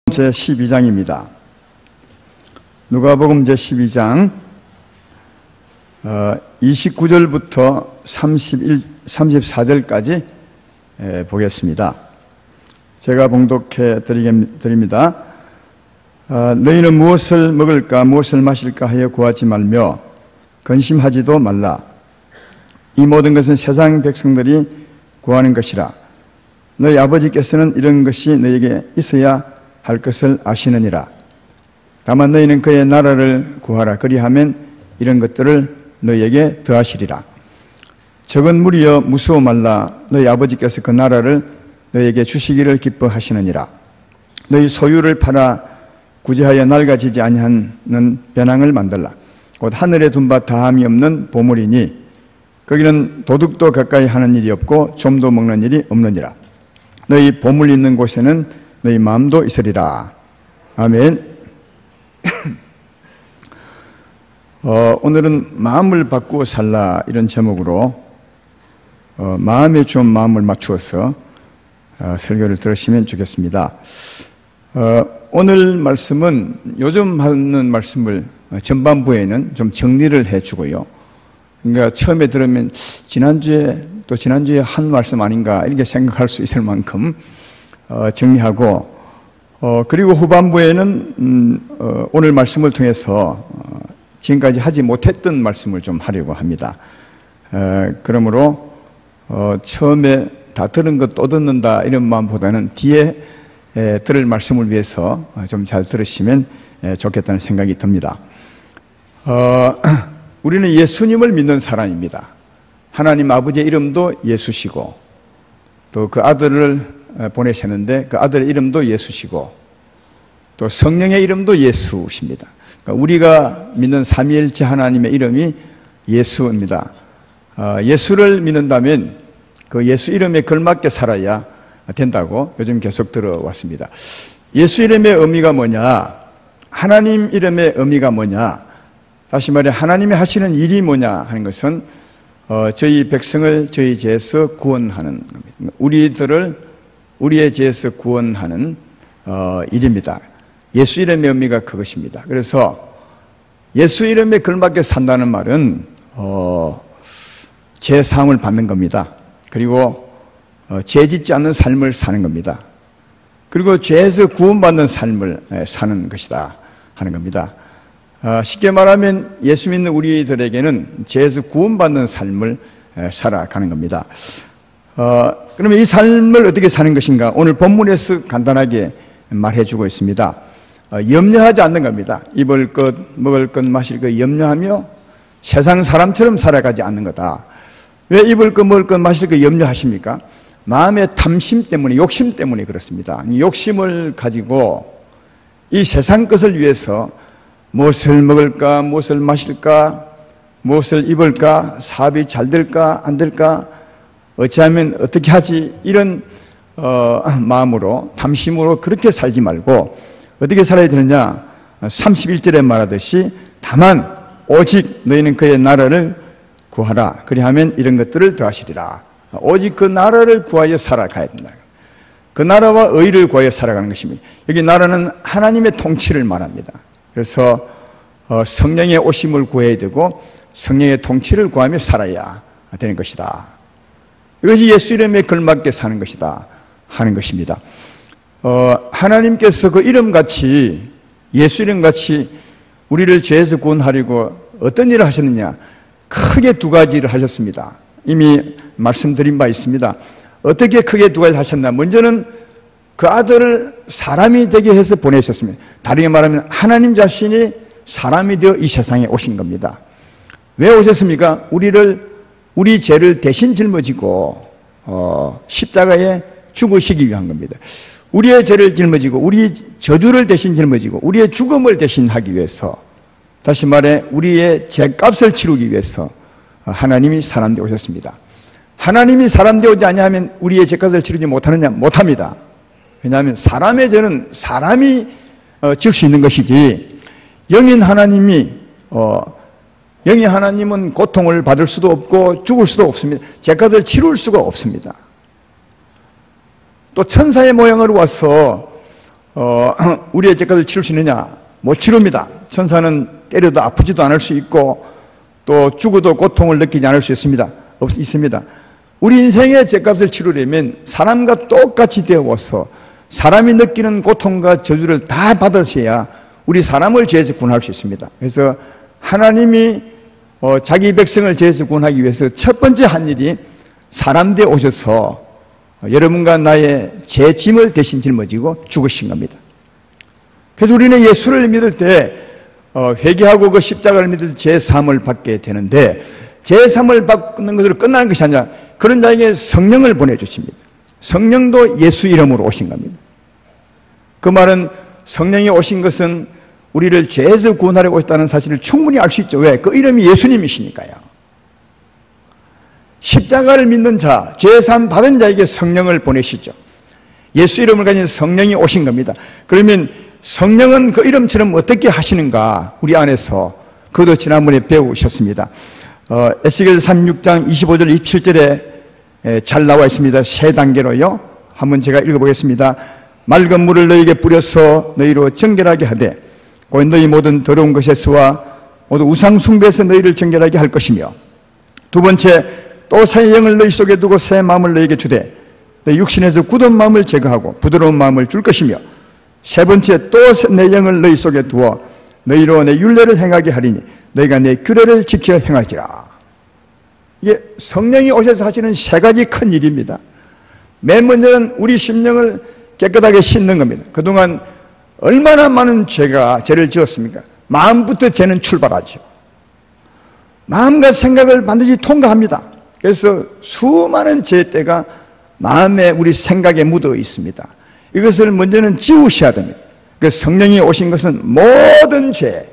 제12장입니다. 누가복음 제12장 29절부터 34절까지 보겠습니다. 제가 봉독해 드립니다. 너희는 무엇을 먹을까 무엇을 마실까 하여 구하지 말며 근심하지도 말라. 이 모든 것은 세상 백성들이 구하는 것이라. 너희 아버지께서는 이런 것이 너희에게 있어야 할 것을 아시느니라. 다만 너희는 그의 나라를 구하라. 그리하면 이런 것들을 너희에게 더하시리라. 적은 무리여 무수어 말라. 너희 아버지께서 그 나라를 너희에게 주시기를 기뻐하시느니라. 너희 소유를 팔아 구제하여 낡아지지 아니하는 배낭을 만들라. 곧 하늘에 둔 바 다함이 없는 보물이니 거기는 도둑도 가까이 하는 일이 없고 좀도 먹는 일이 없느니라. 너희 보물 있는 곳에는 너희 마음도 있으리라. 아멘. 오늘은 마음을 바꾸어 살라 이런 제목으로 마음에 좀 마음을 맞추어서 설교를 들으시면 좋겠습니다. 오늘 말씀은 요즘 하는 말씀을 전반부에는 좀 정리를 해주고요. 그러니까 처음에 들으면 지난주에 한 말씀 아닌가 이렇게 생각할 수 있을 만큼 정리하고 그리고 후반부에는 오늘 말씀을 통해서 지금까지 하지 못했던 말씀을 좀 하려고 합니다. 그러므로 처음에 다 들은 것 또 듣는다 이런 마음보다는 뒤에 들을 말씀을 위해서 좀 잘 들으시면 좋겠다는 생각이 듭니다. 우리는 예수님을 믿는 사람입니다. 하나님 아버지의 이름도 예수시고 또 그 아들을 보내셨는데 그 아들의 이름도 예수시고 또 성령의 이름도 예수십니다. 그러니까 우리가 믿는 삼위일체 하나님의 이름이 예수입니다. 예수를 믿는다면 그 예수 이름에 걸맞게 살아야 된다고 요즘 계속 들어왔습니다. 예수 이름의 의미가 뭐냐? 하나님 이름의 의미가 뭐냐? 다시 말해 하나님이 하시는 일이 뭐냐 하는 것은 저희 백성을 저희 죄에서 구원하는 겁니다. 우리들을 우리의 죄에서 구원하는 일입니다. 예수 이름의 의미가 그것입니다. 그래서 예수 이름에 걸맞게 산다는 말은 죄 사함을 받는 겁니다. 그리고 죄 짓지 않는 삶을 사는 겁니다. 그리고 죄에서 구원받는 삶을 사는 것이다 하는 겁니다. 쉽게 말하면 예수 믿는 우리들에게는 죄에서 구원받는 삶을 살아가는 겁니다. 그러면 이 삶을 어떻게 사는 것인가? 오늘 본문에서 간단하게 말해주고 있습니다. 염려하지 않는 겁니다. 입을 것, 먹을 것, 마실 것 염려하며 세상 사람처럼 살아가지 않는 거다. 왜 입을 것, 먹을 것, 마실 것 염려하십니까? 마음의 탐심 때문에, 욕심 때문에 그렇습니다. 욕심을 가지고 이 세상 것을 위해서 무엇을 먹을까, 무엇을 마실까, 무엇을 입을까, 사업이 잘 될까, 안 될까, 어찌하면 어떻게 하지, 이런 마음으로, 탐심으로 그렇게 살지 말고 어떻게 살아야 되느냐? 31절에 말하듯이 다만 오직 너희는 그의 나라를 구하라. 그리하면 이런 것들을 더하시리라. 오직 그 나라를 구하여 살아가야 된다. 그 나라와 의를 구하여 살아가는 것입니다. 여기 나라는 하나님의 통치를 말합니다. 그래서 성령의 오심을 구해야 되고 성령의 통치를 구하며 살아야 되는 것이다. 이것이 예수 이름에 걸맞게 사는 것이다 하는 것입니다. 하나님께서 그 이름같이 예수 이름같이 우리를 죄에서 구원하려고 어떤 일을 하셨느냐? 크게 두 가지를 하셨습니다. 이미 말씀드린 바 있습니다. 어떻게 크게 두 가지를 하셨나? 먼저는 그 아들을 사람이 되게 해서 보내셨습니다. 다르게 말하면 하나님 자신이 사람이 되어 이 세상에 오신 겁니다. 왜 오셨습니까? 우리 죄를 대신 짊어지고 십자가에 죽으시기 위한 겁니다. 우리의 죄를 짊어지고 우리 저주를 대신 짊어지고 우리의 죽음을 대신하기 위해서, 다시 말해 우리의 죄값을 치르기 위해서 하나님이 사람 되어 오셨습니다. 하나님이 사람 되어 오지 아니하면 우리의 죄값을 치르지 못하느냐? 못합니다. 왜냐하면 사람의 죄는 사람이 질 수 있는 것이지 영인 하나님은 고통을 받을 수도 없고 죽을 수도 없습니다. 죄값을 치룰 수가 없습니다. 또 천사의 모양으로 와서 우리의 죄값을 치를 수 있느냐? 못 치릅니다. 천사는 때려도 아프지도 않을 수 있고 또 죽어도 고통을 느끼지 않을 수 있습니다. 우리 인생의 죄값을 치르려면 사람과 똑같이 되어서 사람이 느끼는 고통과 저주를 다 받으셔야 우리 사람을 죄에서 구원할 수 있습니다. 그래서 하나님이 자기 백성을 죄에서 구원하기 위해서 첫 번째 한 일이 사람 되어 오셔서 여러분과 나의 죄 짐을 대신 짊어지고 죽으신 겁니다. 그래서 우리는 예수를 믿을 때 회개하고 그 십자가를 믿을 때 죄 사함을 받게 되는데, 죄 사함을 받는 것으로 끝나는 것이 아니라 그런 자에게 성령을 보내주십니다. 성령도 예수 이름으로 오신 겁니다. 그 말은 성령이 오신 것은 우리를 죄에서 구원하려고 오셨다는 사실을 충분히 알 수 있죠. 왜? 그 이름이 예수님이시니까요. 십자가를 믿는 자, 죄 사함 받은 자에게 성령을 보내시죠. 예수 이름을 가진 성령이 오신 겁니다. 그러면 성령은 그 이름처럼 어떻게 하시는가? 우리 안에서 그것도 지난번에 배우셨습니다. 에스겔 36장 25절 27절에 잘 나와 있습니다. 세 단계로요. 한번 제가 읽어보겠습니다. 맑은 물을 너희에게 뿌려서 너희로 정결하게 하되 곧 너희 모든 더러운 것에서와 모두 우상 숭배에서 너희를 정결하게 할 것이며, 두 번째, 또 새 영을 너희 속에 두고 새 마음을 너희에게 주되 너희 육신에서 굳은 마음을 제거하고 부드러운 마음을 줄 것이며, 세 번째, 또 내 영을 너희 속에 두어 너희로 내 율례를 행하게 하리니 너희가 내 규례를 지켜 행할지라. 이게 성령이 오셔서 하시는 세 가지 큰 일입니다. 맨 먼저는 우리 심령을 깨끗하게 씻는 겁니다. 그동안 얼마나 많은 죄를 지었습니까? 마음부터 죄는 출발하죠. 마음과 생각을 반드시 통과합니다. 그래서 수많은 죄때가 마음에, 우리 생각에 묻어 있습니다. 이것을 먼저는 지우셔야 됩니다. 그래서 성령이 오신 것은 모든 죄,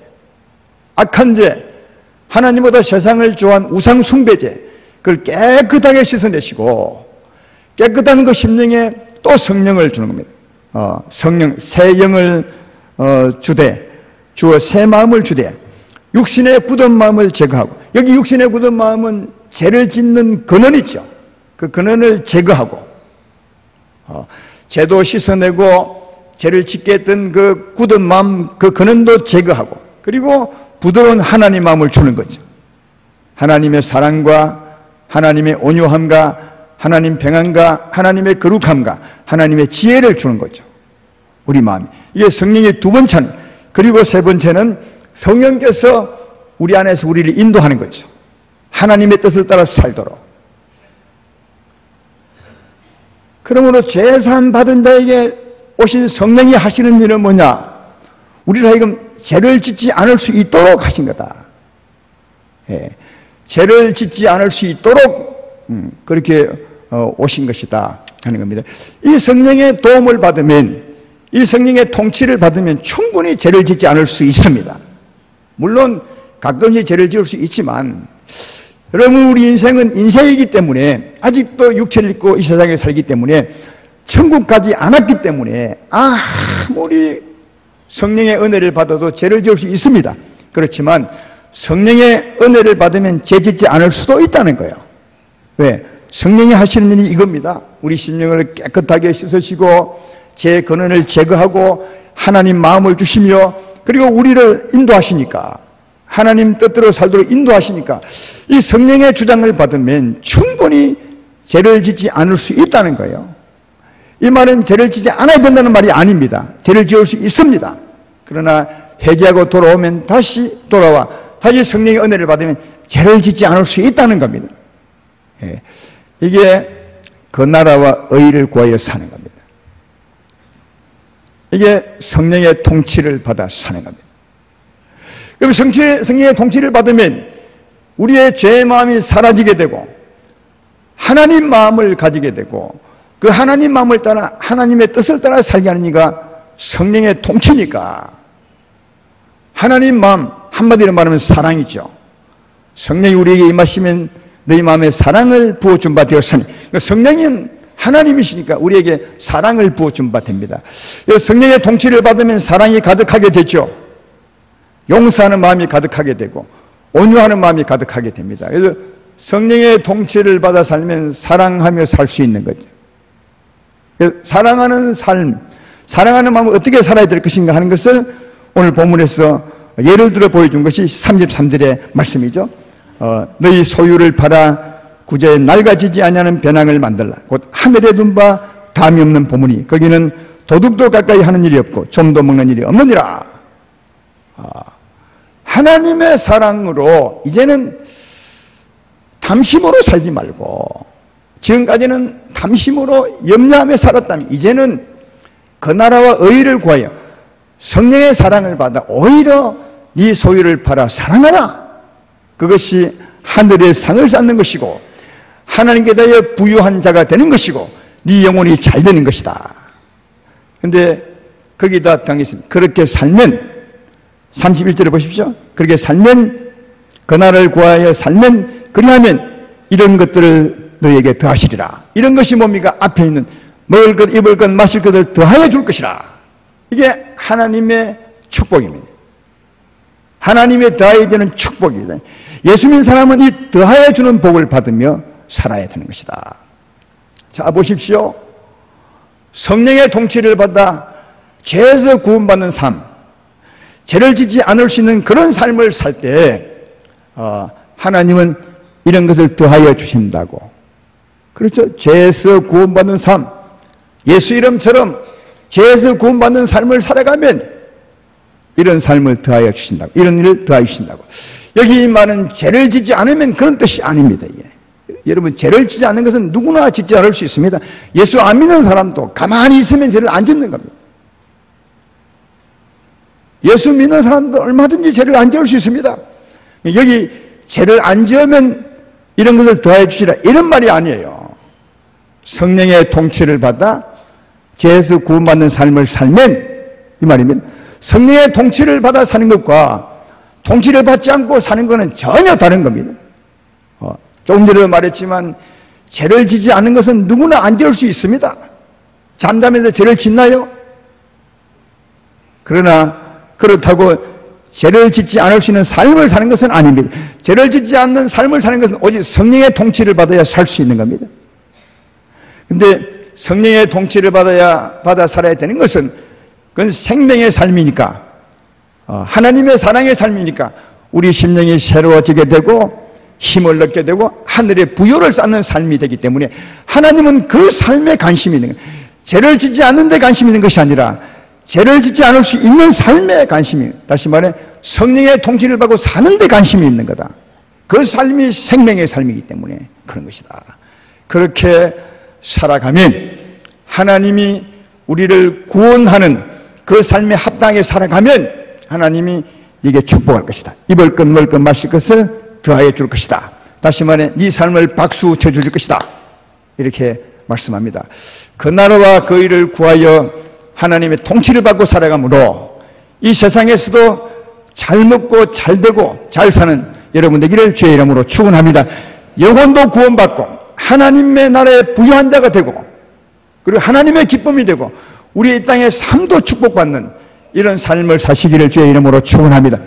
악한 죄, 하나님보다 세상을 좋아한 우상 숭배죄, 그걸 깨끗하게 씻어내시고 깨끗한 그 심령에 또 성령을 주는 겁니다. 성령, 새 영을 주어 새 마음을 주되 육신의 굳은 마음을 제거하고, 여기 육신의 굳은 마음은 죄를 짓는 근원이죠. 그 근원을 제거하고, 죄도 씻어내고 죄를 짓게 했던 그 굳은 마음, 그 근원도 제거하고, 그리고 부드러운 하나님 마음을 주는 거죠. 하나님의 사랑과 하나님의 온유함과 하나님 평안과 하나님의 거룩함과 하나님의 지혜를 주는 거죠. 우리 마음이. 이게 성령의 두 번째는. 그리고 세 번째는 성령께서 우리 안에서 우리를 인도하는 거죠. 하나님의 뜻을 따라 살도록. 그러므로 죄사함 받은 자에게 오신 성령이 하시는 일은 뭐냐? 우리를 하여금 죄를 짓지 않을 수 있도록 하신 거다. 죄를 짓지 않을 수 있도록 그렇게 오신 것이다 하는 겁니다. 이 성령의 도움을 받으면, 이 성령의 통치를 받으면 충분히 죄를 짓지 않을 수 있습니다. 물론 가끔씩 죄를 지을 수 있지만, 여러분, 우리 인생은 인생이기 때문에, 아직도 육체를 입고 이 세상에 살기 때문에, 천국 가지 않았기 때문에 아무리 성령의 은혜를 받아도 죄를 지을 수 있습니다. 그렇지만 성령의 은혜를 받으면 죄 짓지 않을 수도 있다는 거예요. 왜? 성령이 하시는 일이 이겁니다. 우리 심령을 깨끗하게 씻으시고 죄 근원을 제거하고 하나님 마음을 주시며, 그리고 우리를 인도하시니까, 하나님 뜻대로 살도록 인도하시니까, 이 성령의 주장을 받으면 충분히 죄를 짓지 않을 수 있다는 거예요. 이 말은 죄를 짓지 않아야 된다는 말이 아닙니다. 죄를 지을 수 있습니다. 그러나 회개하고 돌아오면 다시 돌아와 다시 성령의 은혜를 받으면 죄를 짓지 않을 수 있다는 겁니다. 이게 그 나라와 의를 구하여 사는 겁니다. 이게 성령의 통치를 받아 사는 겁니다. 그럼 성령의 통치를 받으면 우리의 죄의 마음이 사라지게 되고 하나님 마음을 가지게 되고, 그 하나님 마음을 따라 하나님의 뜻을 따라 살게 하는 이가 성령의 통치니까, 하나님 마음, 한마디로 말하면 사랑이죠. 성령이 우리에게 임하시면 너희 마음에 사랑을 부어준 바 되었으니, 그러니까 성령은 하나님이시니까 우리에게 사랑을 부어준 바 됩니다. 성령의 통치를 받으면 사랑이 가득하게 되죠. 용서하는 마음이 가득하게 되고 온유하는 마음이 가득하게 됩니다. 그래서 성령의 통치를 받아 살면 사랑하며 살 수 있는 거죠. 사랑하는 삶, 사랑하는 마음을 어떻게 살아야 될 것인가 하는 것을 오늘 본문에서 예를 들어 보여준 것이 33절의 말씀이죠. 너희 소유를 팔아 구제에 낡아지지 아니하는 배낭을 만들라. 곧 하늘에 둔 바 담이 없는 보물이 거기는 도둑도 가까이 하는 일이 없고 좀도 먹는 일이 없느니라. 하나님의 사랑으로 이제는 탐심으로 살지 말고, 지금까지는 탐심으로 염려하며 살았다면 이제는 그 나라와 의를 구하여 성령의 사랑을 받아 오히려 네 소유를 팔아 사랑하라. 그것이 하늘의 상을 쌓는 것이고 하나님께 대하여 부유한 자가 되는 것이고 네 영혼이 잘 되는 것이다. 그런데 거기다 당했습니다. 그렇게 살면, 31절에 보십시오. 그렇게 살면, 그 나라를 구하여 살면, 그리하면 이런 것들을 너에게 더하시리라. 이런 것이 뭡니까? 앞에 있는 먹을 것, 입을 것, 마실 것을 더하여 줄 것이라. 이게 하나님의 축복입니다. 하나님의 더하여 되는 축복입니다. 예수 믿는 사람은 이 더하여 주는 복을 받으며 살아야 되는 것이다. 자, 보십시오. 성령의 통치를 받아 죄에서 구원받는 삶, 죄를 짓지 않을 수 있는 그런 삶을 살 때 하나님은 이런 것을 더하여 주신다고. 그렇죠? 죄에서 구원받는 삶, 예수 이름처럼 죄에서 구원받는 삶을 살아가면 이런 삶을 더하여 주신다고, 이런 일을 더하여 주신다고. 여기 이 말은 죄를 짓지 않으면 그런 뜻이 아닙니다. 이게. 여러분, 죄를 짓지 않는 것은 누구나 짓지 않을 수 있습니다. 예수 안 믿는 사람도 가만히 있으면 죄를 안 짓는 겁니다. 예수 믿는 사람도 얼마든지 죄를 안 지을 수 있습니다. 여기 죄를 안 지으면 이런 것을 더해 주시라, 이런 말이 아니에요. 성령의 통치를 받아 죄에서 구원받는 삶을 살면, 이 말입니다. 성령의 통치를 받아 사는 것과 통치를 받지 않고 사는 것은 전혀 다른 겁니다. 조금 전에 말했지만 죄를 지지 않는 것은 누구나 안 지을 수 있습니다. 잠자면서 죄를 짓나요? 그러나 그렇다고 죄를 짓지 않을 수 있는 삶을 사는 것은 아닙니다. 죄를 짓지 않는 삶을 사는 것은 오직 성령의 통치를 받아야 살 수 있는 겁니다. 근데 성령의 통치를 받아 살아야 되는 것은 그건 생명의 삶이니까, 하나님의 사랑의 삶이니까 우리 심령이 새로워지게 되고 힘을 얻게 되고 하늘의 부요를 쌓는 삶이 되기 때문에 하나님은 그 삶에 관심이 있는 거예요. 죄를 짓지 않는 데 관심이 있는 것이 아니라 죄를 짓지 않을 수 있는 삶에 관심이, 다시 말해 성령의 통치를 받고 사는 데 관심이 있는 거다. 그 삶이 생명의 삶이기 때문에 그런 것이다. 그렇게 살아가면 하나님이 우리를 구원하는 그 삶에 합당하게 살아가면 하나님이 이게 축복할 것이다. 입을 것, 먹을 것, 마실 것을 더하여 줄 것이다. 다시 말해 네 삶을 박수 쳐줄 것이다. 이렇게 말씀합니다. 그 나라와 그 일을 구하여 하나님의 통치를 받고 살아가므로 이 세상에서도 잘 먹고 잘 되고 잘 사는 여러분 되기를 주의 이름으로 축원합니다. 영혼도 구원받고 하나님의 나라의 부유한 자가 되고 그리고 하나님의 기쁨이 되고 우리 이 땅의 삶도 축복받는 이런 삶을 사시기를 주의 이름으로 축원합니다.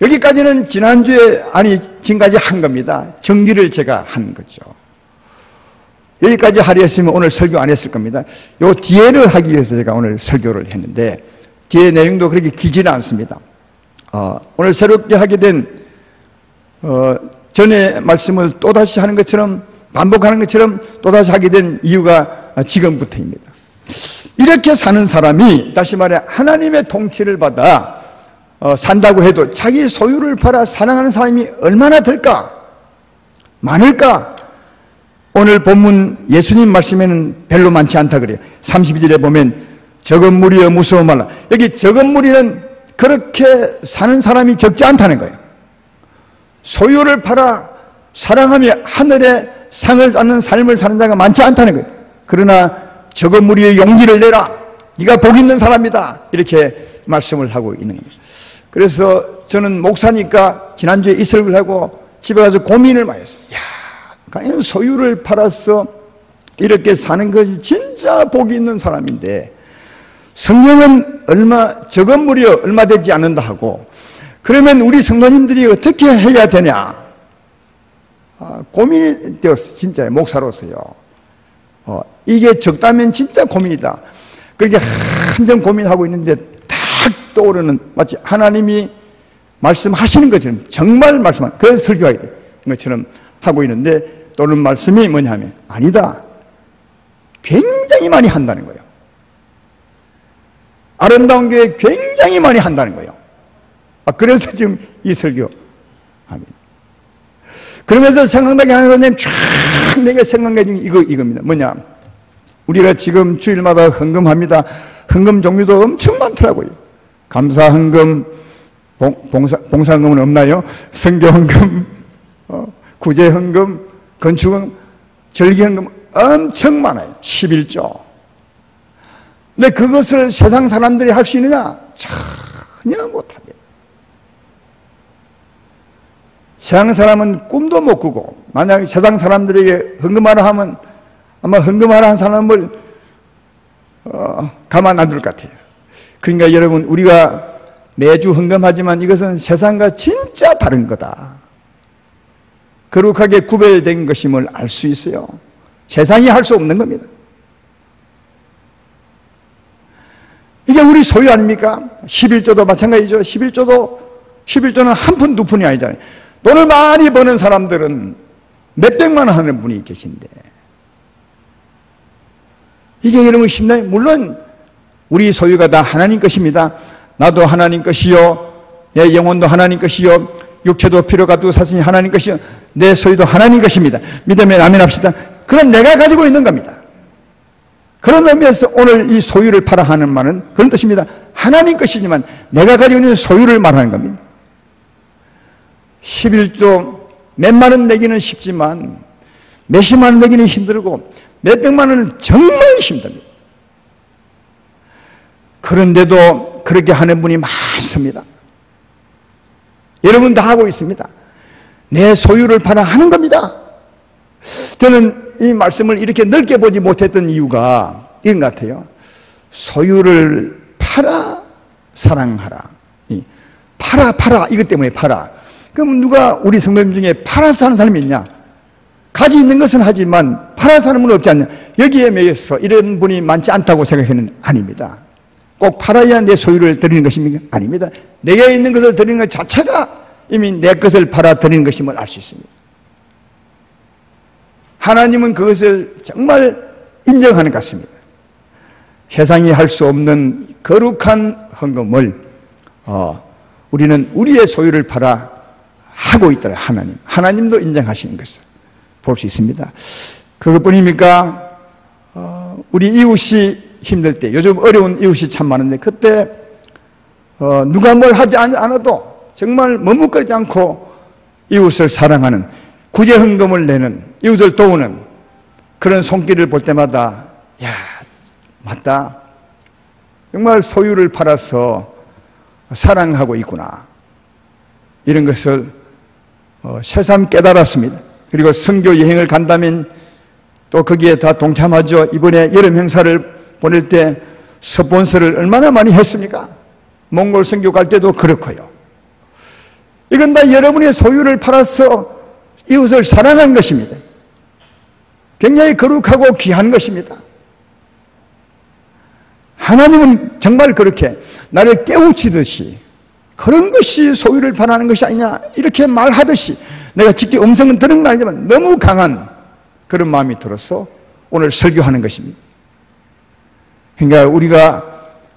여기까지는 지금까지 한 겁니다. 정리를 제가 한 거죠. 여기까지 하려 했으면 오늘 설교 안 했을 겁니다. 요 뒤에를 하기 위해서 제가 오늘 설교를 했는데 뒤에 내용도 그렇게 길지는 않습니다. 오늘 새롭게 하게 된 전에 말씀을 또다시 하는 것처럼 반복하는 것처럼 또다시 하게 된 이유가 지금부터입니다. 이렇게 사는 사람이 다시 말해 하나님의 통치를 받아 산다고 해도 자기 소유를 팔아 사랑하는 사람이 얼마나 될까? 많을까? 오늘 본문 예수님 말씀에는 별로 많지 않다 그래요. 32절에 보면 적은 무리여 무서워 말라. 여기 적은 무리는 그렇게 사는 사람이 적지 않다는 거예요. 소유를 팔아 사랑하며 하늘의 상을 쌓는 삶을 사는 자가 많지 않다는 거예요. 그러나 적은 무리의 용기를 내라. 네가 복 있는 사람이다. 이렇게 말씀을 하고 있는 겁니다. 그래서 저는 목사니까 지난주에 이 설교를 하고 집에 가서 고민을 많이 했어요. 과연 소유를 팔아서 이렇게 사는 것이 진짜 복이 있는 사람인데 성령은 적은 무리여 얼마 되지 않는다 하고 그러면 우리 성도님들이 어떻게 해야 되냐 고민이 되었어요. 진짜 목사로서요. 이게 적다면 진짜 고민이다. 그렇게 한정 고민하고 있는데 딱 떠오르는, 마치 하나님이 말씀하시는 것처럼, 정말 말씀하는, 그래서 설교하게 되는 것처럼 하고 있는데, 떠오르는 말씀이 뭐냐면, 아니다, 굉장히 많이 한다는 거예요. 아름다운 교회 굉장히 많이 한다는 거예요. 그래서 지금 이 설교 합니다. 그러면서 생각나게 하는 거는 쫙 내가 생각나게 이겁니다. 뭐냐? 우리가 지금 주일마다 헌금합니다. 헌금 종류도 엄청 많더라고요. 감사 헌금, 봉사 헌금은 없나요? 성교 헌금, 구제 헌금, 건축 헌금, 절기 헌금 엄청 많아요. 11조. 근데 그것을 세상 사람들이 할 수 있느냐? 전혀 못합니다. 세상 사람은 꿈도 못 꾸고, 만약 세상 사람들에게 헌금하라 하면 아마 헌금하라 한 사람을 가만 안 둘 것 같아요. 그러니까 여러분, 우리가 매주 헌금하지만 이것은 세상과 진짜 다른 거다. 거룩하게 구별된 것임을 알 수 있어요. 세상이 할 수 없는 겁니다. 이게 우리 소유 아닙니까? 11조도 마찬가지죠. 11조는 한 푼, 두 푼이 아니잖아요. 돈을 많이 버는 사람들은 몇백만 원 하는 분이 계신데, 이게 여러분 쉽나요? 물론 우리 소유가 다 하나님 것입니다. 나도 하나님 것이요, 내 영혼도 하나님 것이요, 육체도 필요가 없고 사신이 하나님 것이요, 내 소유도 하나님 것입니다. 믿으면 아멘 합시다. 그건 내가 가지고 있는 겁니다. 그런 의미에서 오늘 이 소유를 팔아 하는 말은 그런 뜻입니다. 하나님 것이지만 내가 가지고 있는 소유를 말하는 겁니다. 11조 몇만 원 내기는 쉽지만 몇십만 원 내기는 힘들고 몇백만 원은 정말 힘듭니다. 그런데도 그렇게 하는 분이 많습니다. 여러분 다 하고 있습니다. 내 소유를 팔아 하는 겁니다. 저는 이 말씀을 이렇게 넓게 보지 못했던 이유가 이런 것 같아요. 소유를 팔아 사랑하라. 팔아 이것 때문에 팔아. 그럼 누가 우리 성도님 중에 팔아서 하는 사람이 있냐? 가지 있는 것은 하지만 팔아서 하는 분은 없지 않냐? 여기에 매여서 이런 분이 많지 않다고 생각하는 아닙니다. 꼭 팔아야 내 소유를 드리는 것입니까? 아닙니다. 내게 있는 것을 드리는 것 자체가 이미 내 것을 팔아 드리는 것임을 알 수 있습니다. 하나님은 그것을 정말 인정하는 것 같습니다. 세상이 할 수 없는 거룩한 헌금을 우리는 우리의 소유를 팔아 하고 있더라. 하나님도 인정하시는 것을 볼 수 있습니다. 그것뿐입니까? 우리 이웃이 힘들 때, 요즘 어려운 이웃이 참 많은데, 그때 누가 뭘 하지 않아도 정말 머뭇거리지 않고 이웃을 사랑하는, 구제 헌금을 내는, 이웃을 도우는 그런 손길을 볼 때마다, 야, 맞다, 정말 소유를 팔아서 사랑하고 있구나, 이런 것을 새삼 깨달았습니다. 그리고 선교 여행을 간다면 또 거기에 다 동참하죠. 이번에 여름 행사를 보낼 때 스폰서를 얼마나 많이 했습니까? 몽골 선교 갈 때도 그렇고요. 이건 다 여러분의 소유를 팔아서 이웃을 사랑한 것입니다. 굉장히 거룩하고 귀한 것입니다. 하나님은 정말 그렇게 나를 깨우치듯이 그런 것이 소유를 팔아하는 것이 아니냐 이렇게 말하듯이, 내가 직접 음성은 들은 건 아니지만 너무 강한 그런 마음이 들어서 오늘 설교하는 것입니다. 그러니까 우리가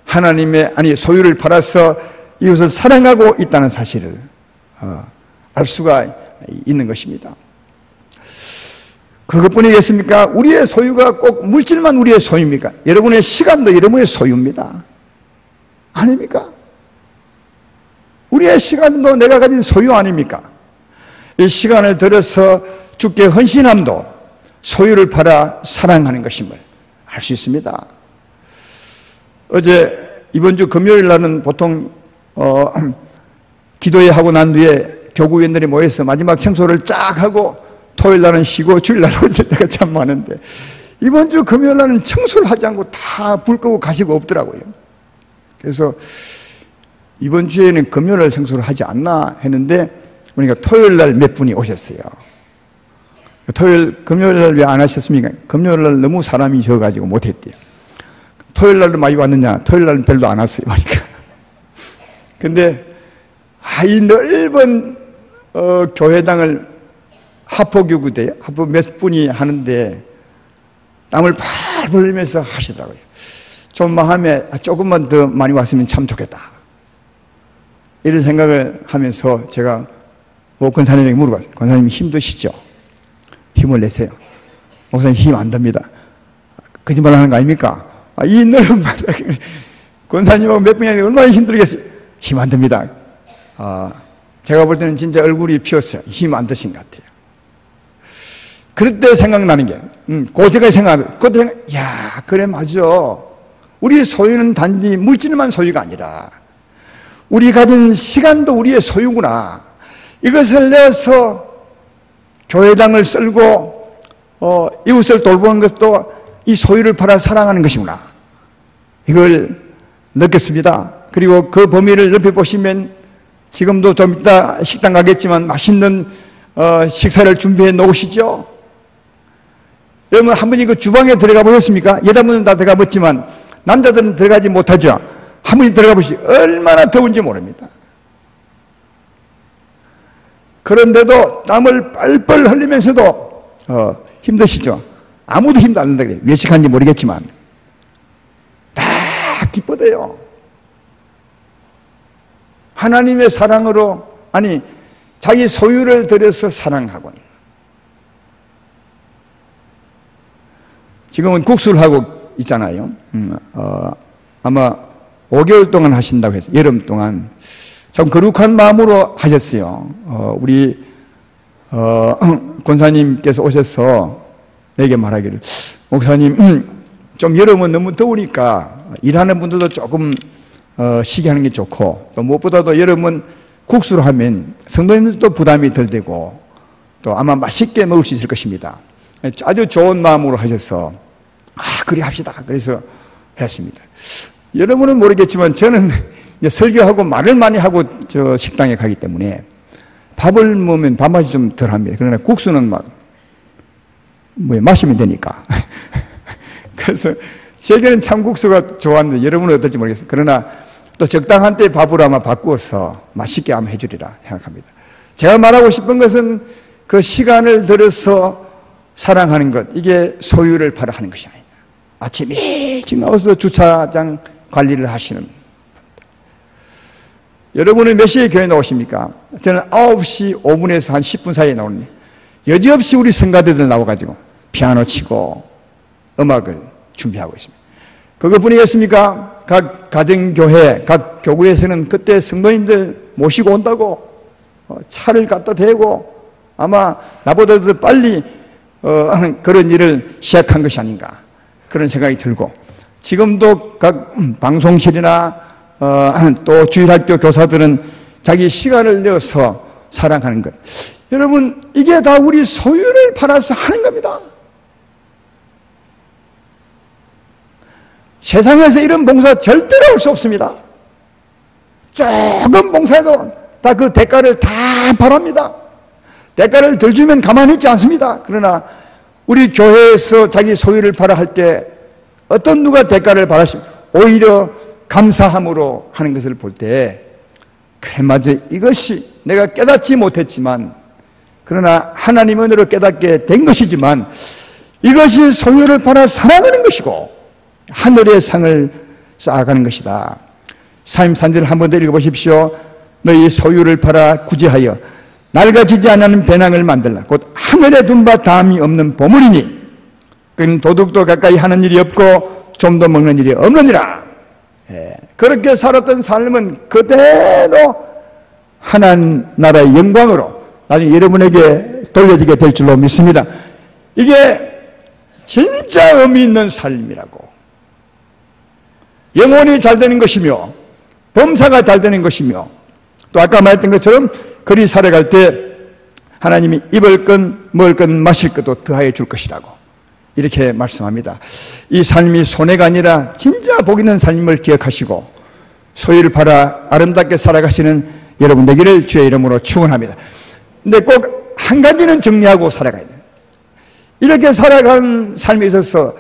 하나님의 소유를 팔아서 이웃을 사랑하고 있다는 사실을 알 수가 있는 것입니다. 그것뿐이겠습니까? 우리의 소유가 꼭 물질만 우리의 소유입니까? 여러분의 시간도 여러분의 소유입니다. 아닙니까? 우리의 시간도 내가 가진 소유 아닙니까? 이 시간을 들여서 주께 헌신함도 소유를 팔아 사랑하는 것임을 알 수 있습니다. 어제 이번 주 금요일 날은 보통 기도회 하고 난 뒤에 교구위원들이 모여서 마지막 청소를 쫙 하고 토요일 날은 쉬고 주일 날은 올 때가 참 많은데, 이번 주 금요일 날은 청소를 하지 않고 다 불 끄고 가시고 없더라고요. 그래서 이번 주에는 금요일 날 청소를 하지 않나 했는데 보니까 토요일 날 몇 분이 오셨어요. 금요일 날 왜 안 하셨습니까? 금요일 날 너무 사람이 적어가지고 못했대요. 토요일 날도 많이 왔느냐? 토요일 날은 별로 안 왔어요. 그러니까. 근데 이 넓은 교회당을 하포교구대요. 하포 몇 분이 하는데 땀을 팔 흘리면서 하시더라고요. 좀 마음에 조금만 더 많이 왔으면 참 좋겠다. 이런 생각을 하면서 제가 권사님에게 물어봤어요. 권사님 힘드시죠? 힘을 내세요. 목사님 힘 안 됩니다. 거짓말 하는 거 아닙니까? 이 넓은 바닥에 권사님하고 몇 분이 얼마나 힘들겠어요? 힘 안 됩니다. 제가 볼 때는 진짜 얼굴이 피었어요. 힘 안 드신 것 같아요. 그럴 때 생각나는 게, 그때가 야, 그래, 맞아. 우리의 소유는 단지 물질만 소유가 아니라, 우리 가진 시간도 우리의 소유구나. 이것을 내어서 교회당을 쓸고, 이웃을 돌보는 것도 이 소유를 팔아 사랑하는 것이구나. 이걸 느꼈습니다. 그리고 그 범위를 넓혀보시면, 지금도 좀 이따 식당 가겠지만 맛있는 식사를 준비해 놓으시죠? 여러분, 한 분이 그 주방에 들어가 보셨습니까? 여자분은 다 들어가 봤지만, 남자들은 들어가지 못하죠? 한 분이 들어가 보시죠. 얼마나 더운지 모릅니다. 그런데도 땀을 뻘뻘 흘리면서도, 힘드시죠? 아무도 힘도 안 낸다 그래요. 외식한지 모르겠지만. 다 기뻐돼요. 하나님의 사랑으로, 자기 소유를 들여서 사랑하고. 지금은 국수를 하고 있잖아요. 아마 5개월 동안 하신다고 했어요. 여름 동안. 참 거룩한 마음으로 하셨어요. 우리 권사님께서 오셔서 내게 말하기를, 목사님, 좀 여름은 너무 더우니까 일하는 분들도 조금 쉬게 하는 게 좋고, 또 무엇보다도 여름은 국수를 하면 성도님들도 부담이 덜 되고, 또 아마 맛있게 먹을 수 있을 것입니다. 아주 좋은 마음으로 하셔서 그래 합시다. 그래서 했습니다. 여러분은 모르겠지만 저는 이제 설교하고 말을 많이 하고 저 식당에 가기 때문에 밥을 먹으면 밥맛이 좀 덜합니다. 그러나 국수는 마시면 되니까. 그래서 제게는 참국수가 좋았는데 여러분은 어떨지 모르겠어요. 그러나 또 적당한 때 밥을 아마 바꾸어서 맛있게 한번 해주리라 생각합니다. 제가 말하고 싶은 것은 그 시간을 들여서 사랑하는 것, 이게 소유를 팔아 하는 것이 아니다. 아침 일찍 나와서 주차장 관리를 하시는 분들. 여러분은 몇 시에 교회 나오십니까? 저는 9시 5분에서 한 10분 사이에 나오는데 여지없이 우리 성가대들 나와가지고 피아노 치고 음악을 준비하고 있습니다. 그것뿐이겠습니까? 각 가정교회, 각 교구에서는 그때 성도님들 모시고 온다고 차를 갖다 대고 아마 나보다도 빨리 그런 일을 시작한 것이 아닌가, 그런 생각이 들고, 지금도 각 방송실이나 또 주일학교 교사들은 자기 시간을 내어서 사랑하는 것, 여러분, 이게 다 우리 소유를 팔아서 하는 겁니다. 세상에서 이런 봉사 절대로 할 수 없습니다. 조금 봉사해도 다 그 대가를 다 바랍니다. 대가를 덜 주면 가만히 있지 않습니다. 그러나 우리 교회에서 자기 소유를 팔아 할 때 어떤 누가 대가를 바라십니까? 오히려 감사함으로 하는 것을 볼 때, 그래, 맞아, 이것이 내가 깨닫지 못했지만, 그러나 하나님 은혜로 깨닫게 된 것이지만, 이것이 소유를 팔아 살아가는 것이고 하늘의 상을 쌓아가는 것이다. 사임산지를 한 번 더 읽어보십시오. 너희 소유를 팔아 구제하여 낡아지지 않는 배낭을 만들라. 곧 하늘에 둔 바 다함이 없는 보물이니 그는 도둑도 가까이 하는 일이 없고 좀도 먹는 일이 없느니라. 그렇게 살았던 삶은 그대로 하나님 나라의 영광으로 나중에 여러분에게 돌려지게 될 줄로 믿습니다. 이게 진짜 의미 있는 삶이라고. 영혼이 잘 되는 것이며 범사가 잘 되는 것이며, 또 아까 말했던 것처럼 그리 살아갈 때 하나님이 입을 것, 먹을 것, 마실 것도 더하여 줄 것이라고 이렇게 말씀합니다. 이 삶이 손해가 아니라 진짜 복 있는 삶을 기억하시고 소유를 팔아 아름답게 살아가시는 여러분 되기를 주의 이름으로 축원합니다. 근데 꼭 한 가지는 정리하고 살아가야 돼요. 이렇게 살아가는 삶에 있어서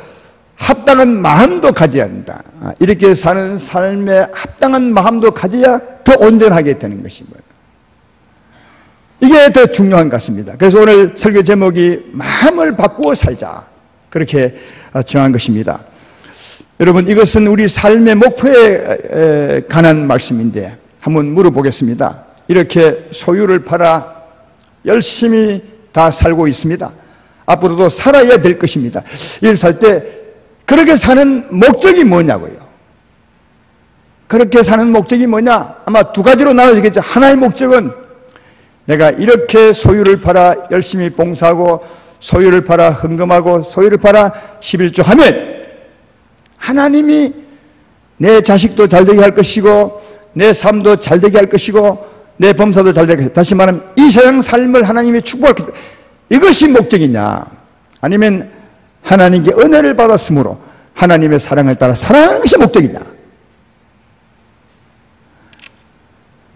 합당한 마음도 가져야 한다. 이렇게 사는 삶에 합당한 마음도 가져야 더 온전하게 되는 것입니다. 이게 더 중요한 것 같습니다. 그래서 오늘 설교 제목이 마음을 바꾸어 살자, 그렇게 정한 것입니다. 여러분, 이것은 우리 삶의 목표에 관한 말씀인데 한번 물어보겠습니다. 이렇게 소유를 팔아 열심히 다 살고 있습니다. 앞으로도 살아야 될 것입니다. 이를 살 때 그렇게 사는 목적이 뭐냐고요. 그렇게 사는 목적이 뭐냐? 아마 두 가지로 나눠지겠죠. 하나의 목적은 내가 이렇게 소유를 팔아 열심히 봉사하고 소유를 팔아 헌금하고 소유를 팔아 11조하면 하나님이 내 자식도 잘되게 할 것이고 내 삶도 잘되게 할 것이고 내 범사도 잘되게 할 것이고, 다시 말하면 이 세상 삶을 하나님이 축복할 것이다. 이것이 목적이냐? 아니면 하나님께 은혜를 받았으므로 하나님의 사랑을 따라 사랑하는 것이 목적이냐?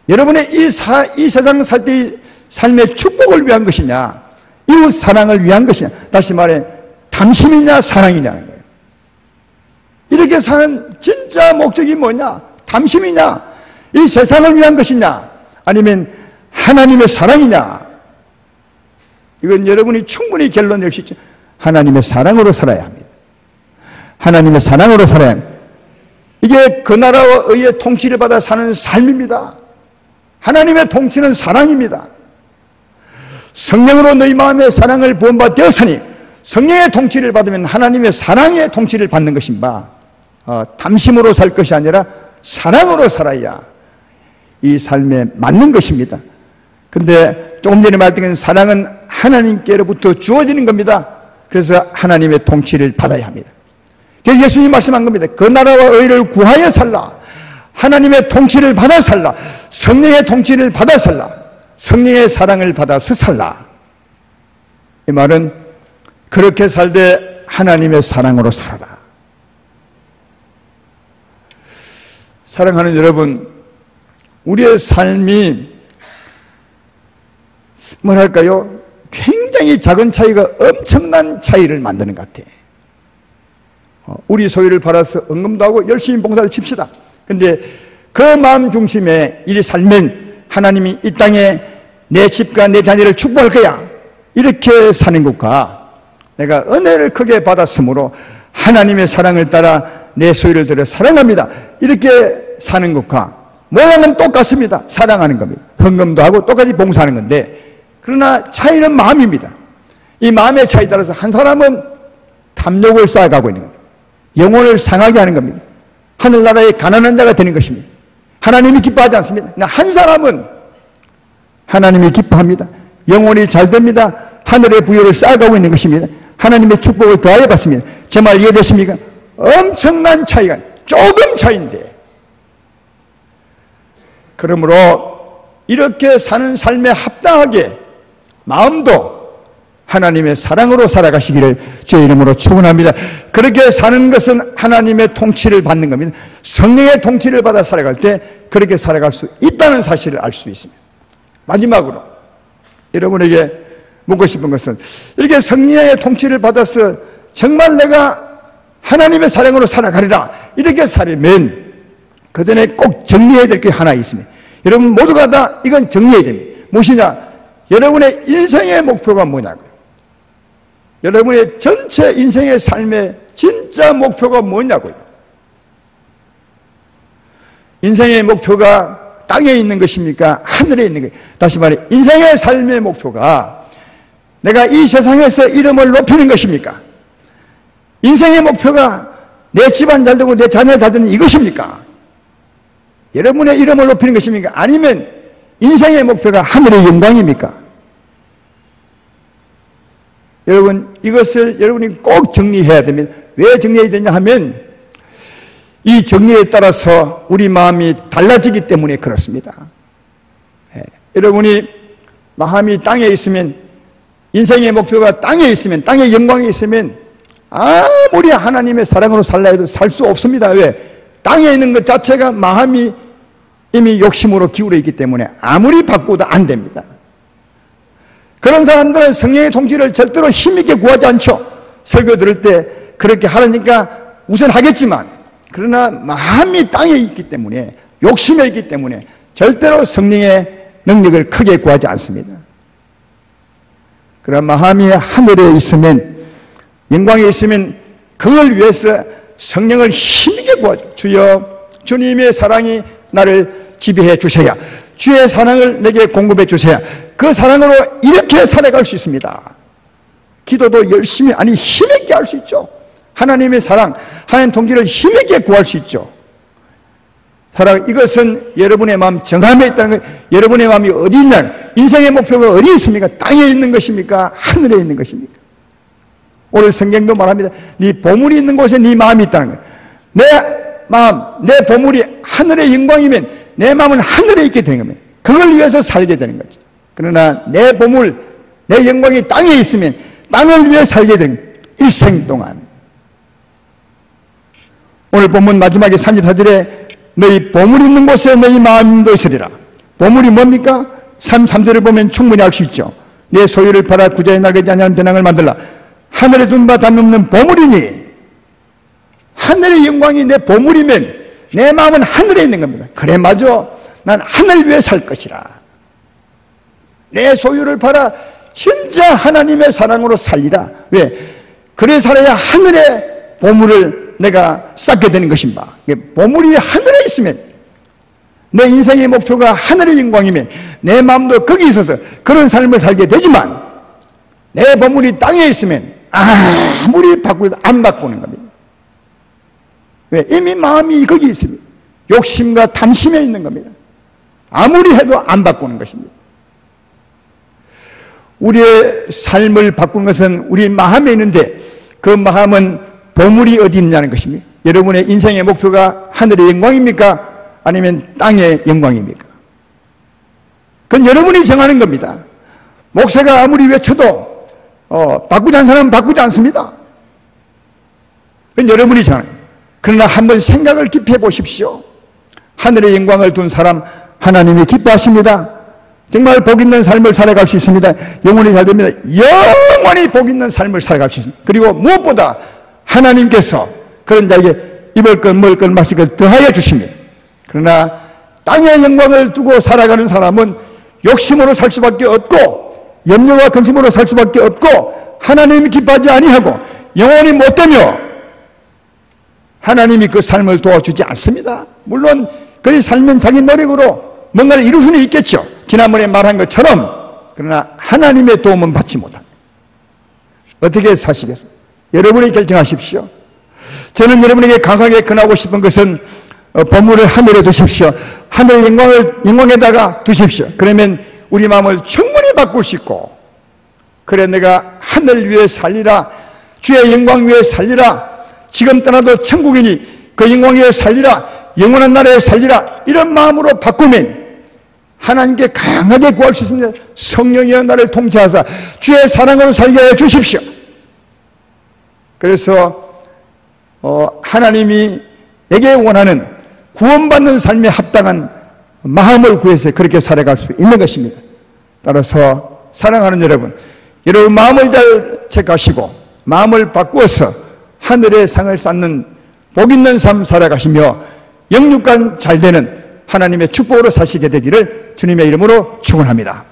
여러분의 이 세상 살 때의 삶의 축복을 위한 것이냐, 이웃 사랑을 위한 것이냐, 다시 말해 탐심이냐 사랑이냐는 거예요. 이렇게 사는 진짜 목적이 뭐냐? 탐심이냐? 이 세상을 위한 것이냐? 아니면 하나님의 사랑이냐? 이건 여러분이 충분히 결론 낼 수 있죠. 하나님의 사랑으로 살아야 합니다. 하나님의 사랑으로 살아야 합니다. 이게 그 나라와 의의 통치를 받아 사는 삶입니다. 하나님의 통치는 사랑입니다. 성령으로 너희 마음에 사랑을 부음받아 되었으니 성령의 통치를 받으면 하나님의 사랑의 통치를 받는 것인가, 탐심으로 살 것이 아니라 사랑으로 살아야 이 삶에 맞는 것입니다. 그런데 조금 전에 말했던 사랑은 하나님께로부터 주어지는 겁니다. 그래서 하나님의 통치를 받아야 합니다. 그래서 예수님이 말씀한 겁니다. 그 나라와 의를 구하여 살라, 하나님의 통치를 받아 살라, 성령의 통치를 받아 살라, 성령의 사랑을 받아서 살라. 이 말은 그렇게 살되 하나님의 사랑으로 살아라. 사랑하는 여러분, 우리의 삶이 뭐랄까요? 굉장히 작은 차이가 엄청난 차이를 만드는 것 같아. 우리 소유를 팔아서 헌금도 하고 열심히 봉사를 칩시다. 근데 그 마음 중심에 이 살면 하나님이 이 땅에 내 집과 내 자녀를 축복할 거야, 이렇게 사는 것과 내가 은혜를 크게 받았으므로 하나님의 사랑을 따라 내 소유를 들여 사랑합니다, 이렇게 사는 것과 모양은 똑같습니다. 사랑하는 겁니다. 헌금도 하고 똑같이 봉사하는 건데, 그러나 차이는 마음입니다. 이 마음의 차이에 따라서 한 사람은 탐욕을 쌓아가고 있는 겁니다. 영혼을 상하게 하는 겁니다. 하늘나라의 가난한 자가 되는 것입니다. 하나님이 기뻐하지 않습니다. 한 사람은 하나님이 기뻐합니다. 영혼이 잘 됩니다. 하늘의 부여를 쌓아가고 있는 것입니다. 하나님의 축복을 더하여 받습니다. 제 말 이해되십니까? 엄청난 차이가, 조금 차이인데, 그러므로 이렇게 사는 삶에 합당하게 마음도 하나님의 사랑으로 살아가시기를 주의 이름으로 축원합니다. 그렇게 사는 것은 하나님의 통치를 받는 겁니다. 성령의 통치를 받아 살아갈 때 그렇게 살아갈 수 있다는 사실을 알 수 있습니다. 마지막으로 여러분에게 묻고 싶은 것은, 이렇게 성령의 통치를 받아서 정말 내가 하나님의 사랑으로 살아가리라, 이렇게 살면 그 전에 꼭 정리해야 될 게 하나 있습니다. 여러분 모두가 다 이건 정리해야 됩니다. 무엇이냐? 여러분의 인생의 목표가 뭐냐고요. 여러분의 전체 인생의 삶의 진짜 목표가 뭐냐고요. 인생의 목표가 땅에 있는 것입니까? 하늘에 있는 것? 다시 말해, 인생의 삶의 목표가 내가 이 세상에서 이름을 높이는 것입니까? 인생의 목표가 내 집안 잘 되고 내 자녀 잘 되는 이것입니까? 여러분의 이름을 높이는 것입니까? 아니면 인생의 목표가 하늘의 영광입니까? 여러분, 이것을 여러분이 꼭 정리해야 됩니다. 왜 정리해야 되냐 하면, 이 정리에 따라서 우리 마음이 달라지기 때문에 그렇습니다. 여러분이 마음이 땅에 있으면, 인생의 목표가 땅에 있으면, 땅의 영광이 있으면 아무리 하나님의 사랑으로 살라 해도 살 수 없습니다. 왜? 땅에 있는 것 자체가 마음이 이미 욕심으로 기울어 있기 때문에 아무리 바꾸어도 안 됩니다. 그런 사람들은 성령의 통치를 절대로 힘있게 구하지 않죠. 설교 들을 때 그렇게 하려니까 우선 하겠지만, 그러나 마음이 땅에 있기 때문에, 욕심에 있기 때문에 절대로 성령의 능력을 크게 구하지 않습니다. 그러나 마음이 하늘에 있으면, 영광에 있으면 그걸 위해서 성령을 힘있게 구하죠. 주여, 주님의 사랑이 나를 지배해 주셔야, 주의 사랑을 내게 공급해 주셔야 그 사랑으로 이렇게 살아갈 수 있습니다. 기도도 열심히, 아니 힘있게 할 수 있죠. 하나님의 사랑, 하나님 통치를 힘있게 구할 수 있죠. 사랑, 이것은 여러분의 마음 정함에 있다는 거예요. 여러분의 마음이 어디 있냐, 인생의 목표가 어디 있습니까? 땅에 있는 것입니까? 하늘에 있는 것입니까? 오늘 성경도 말합니다. 네 보물이 있는 곳에 네 마음이 있다는 거예요. 내 마음, 내 보물이 하늘의 영광이면 내 마음은 하늘에 있게 되는 겁니다. 그걸 위해서 살게 되는 거죠. 그러나 내 보물, 내 영광이 땅에 있으면 땅을 위해 살게 되는 거예요. 일생 동안. 오늘 본문 마지막에 34절에 너희 보물이 있는 곳에 너희 마음도 있으리라. 보물이 뭡니까? 3절을 보면 충분히 알 수 있죠. 내 소유를 팔아 구자에 나가지 아니하는 배낭을 만들라. 하늘에 둔 바 담없는 보물이니, 하늘의 영광이 내 보물이면 내 마음은 하늘에 있는 겁니다. 그래, 맞아. 난 하늘 위에 살 것이라. 내 소유를 팔아 진짜 하나님의 사랑으로 살리라. 왜? 그래 살아야 하늘의 보물을 내가 쌓게 되는 것입니다. 보물이 하늘에 있으면, 내 인생의 목표가 하늘의 영광이면 내 마음도 거기 있어서 그런 삶을 살게 되지만, 내 보물이 땅에 있으면 아무리 바꾸도 안 바꾸는 겁니다. 왜? 이미 마음이 거기 있습니다. 욕심과 탐심에 있는 겁니다. 아무리 해도 안 바꾸는 것입니다. 우리의 삶을 바꾸는 것은 우리 마음에 있는데, 그 마음은 보물이 어디 있느냐는 것입니다. 여러분의 인생의 목표가 하늘의 영광입니까? 아니면 땅의 영광입니까? 그건 여러분이 정하는 겁니다. 목사가 아무리 외쳐도 바꾸지 않는 사람은 바꾸지 않습니다. 그건 여러분이 정하는 겁니다. 그러나 한번 생각을 깊이 해보십시오. 하늘의 영광을 둔 사람 하나님이 기뻐하십니다. 정말 복 있는 삶을 살아갈 수 있습니다. 영원히 잘 됩니다. 영원히 복 있는 삶을 살아갈 수 있습니다. 그리고 무엇보다 하나님께서 그런 자에게 입을 것, 먹을 것, 마실 것 더하여 주십니다. 그러나 땅의 영광을 두고 살아가는 사람은 욕심으로 살 수밖에 없고, 염려와 근심으로 살 수밖에 없고, 하나님이 기뻐하지 아니하고 영원히 못되며 하나님이 그 삶을 도와주지 않습니다. 물론 그리 살면 자기 노력으로 뭔가를 이룰 수는 있겠죠. 지난번에 말한 것처럼. 그러나 하나님의 도움은 받지 못합니다. 어떻게 사시겠습니까? 여러분이 결정하십시오. 저는 여러분에게 강하게 권하고 싶은 것은 보물을 하늘에 두십시오. 하늘의 영광에다가 두십시오. 그러면 우리 마음을 충분히 바꿀 수 있고, 그래 내가 하늘 위에 살리라, 주의 영광 위에 살리라, 지금 떠나도 천국이니 그 영광 위에 살리라, 영원한 나라에 살리라, 이런 마음으로 바꾸면 하나님께 강하게 구할 수 있습니다. 성령이여 나를 통치하사 주의 사랑으로 살게 하여 주십시오. 그래서 하나님이 내게 원하는 구원받는 삶에 합당한 마음을 구해서 그렇게 살아갈 수 있는 것입니다. 따라서 사랑하는 여러분, 여러분 마음을 잘 체크하시고 마음을 바꾸어서 하늘의 상을 쌓는 복 있는 삶 살아가시며 영육간 잘 되는 하나님의 축복으로 사시게 되기를 주님의 이름으로 축원합니다.